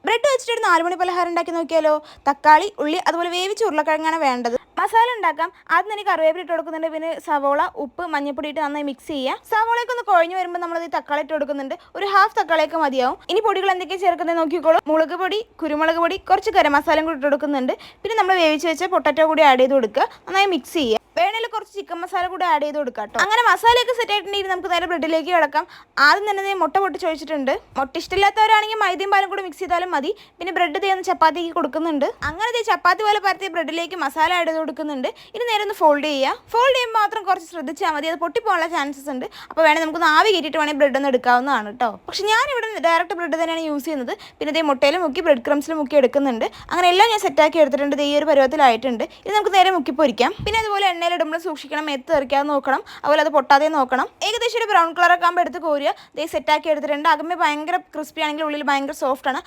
Bread വെച്ചിട്ട് ഒരു 4 മണി പലഹാരം ഉണ്ടാക്കി നോക്കിയാലോ. തക്കാളി, ഉള്ളി അതുപോലെ വേവിച്ച ഉരുളക്കിഴങ്ങാണ് വേണ്ടത്. മസാല ഉണ്ടാക്കാം. ആദ്യം തന്നെ കറിവേപ്പില ഇട്ട് കൊടുക്കുന്നുണ്ട്. പിന്നെ സവോള, ഉപ്പ്, മഞ്ഞപ്പൊടി ഇട്ട് നന്നായി മിക്സ് ചെയ്യുക. സവോളയൊക്കെ ഒന്ന് കുഴഞ്ഞു വരുമ്പോൾ നമ്മളത് തക്കാളി ഇട്ട് കൊടുക്കുന്നുണ്ട്. ഒരു ഹാഫ് തക്കാളിയൊക്കെ മതിയാവും. ഇനി പൊടികൾ എന്തൊക്കെയാണ് ചേർക്കുന്നത് നോക്കിക്കോളൂ. മുളക് പൊടി, കുരുമുളക് പൊടി, കുറച്ച് ഗരം മസാലയും കൂടി ഇട്ട് കൊടുക്കുന്നുണ്ട്. പിന്നെ നമ്മൾ വേവിച്ച് വെച്ച പൊട്ടാറ്റോ കൂടി ആഡ് ചെയ്ത് കൊടുക്കുക. നന്നായി മിക്സ് ചെയ്യുക. വേണമെങ്കിൽ കുറച്ച് ചിക്കൻ മസാല കൂടി ആഡ് ചെയ്ത് കൊടുക്കാം കേട്ടോ. അങ്ങനെ മസാലയൊക്കെ സെറ്റ് ആയിട്ടുണ്ടെങ്കിൽ നമുക്ക് നേരെ ബ്രെഡിലേക്ക് കിടക്കാം. ആദ്യം തന്നെ മുട്ട പൊട്ടിച്ച് ഒഴിച്ചിട്ടുണ്ട്. മുട്ട ഇഷ്ടമില്ലാത്തവരാണെങ്കിൽ മൈദയും പാലും കൂടി മിക്സ് ചെയ്താലും മതി. പിന്നെ ബ്രെഡ് തേന്ന് ചപ്പാത്തിക്ക് കൊടുക്കുന്നുണ്ട്. അങ്ങനെ ചപ്പാത്തി പോലെ പരത്തിയ ബ്രെഡിലേക്ക് മസാല ആഡ് ചെയ്ത് കൊടുക്കുന്നുണ്ട്. ഇനി നേരെ ഒന്ന് ഫോൾഡ് ചെയ്യുക. ഫോൾഡ് ചെയ്യുമ്പോൾ മാത്രം കുറച്ച് ശ്രദ്ധിച്ചാൽ മതി, അത് പൊട്ടിപ്പോകാനുള്ള ചാൻസസ് ഉണ്ട്. അപ്പോൾ വേണമെങ്കിൽ നമുക്ക് ആവി കയറ്റിയിട്ട് വേണമെങ്കിൽ ബ്രെഡ് ഒന്ന് എടുക്കാവുന്നതാണ് കേട്ടോ. പക്ഷേ ഞാനിവിടെ ഡയറക്റ്റ് ബ്രെഡ് തന്നെയാണ് യൂസ് ചെയ്യുന്നത്. പിന്നെ ഇതേ മുട്ടയിൽ മുക്കി ബ്രെഡ് ക്രംസിൽ മുക്കി എടുക്കുന്നുണ്ട്. അങ്ങനെ എല്ലാം ഞാൻ സെറ്റാക്കി എടുത്തിട്ടുണ്ട്. ഈ ഒരു പരുവത്തിലായിട്ടുണ്ട്. ഇത് നമുക്ക് നേരെ മുക്കി പൊരിക്കാം. പിന്നെ അതുപോലെ എണ്ണയിലിടുമ്പോൾ സൂക്ഷിക്കണം, എത്ത് തെറിക്കാതെ നോക്കണം. അതുപോലെ അത് പൊട്ടാതെ നോക്കണം. ഏകദേശം ഒരു ബ്രൗൺ കളറൊക്കെ ആകുമ്പോൾ എടുത്ത് കോരുക. ഇതേ സെറ്റാക്കി എടുത്തിട്ടുണ്ട്. അകമേ ഭയങ്കര ക്രിസ്പി ആണെങ്കിൽ ഉള്ളിൽ ഭയങ്കര സോഫ്റ്റ് ആണ്.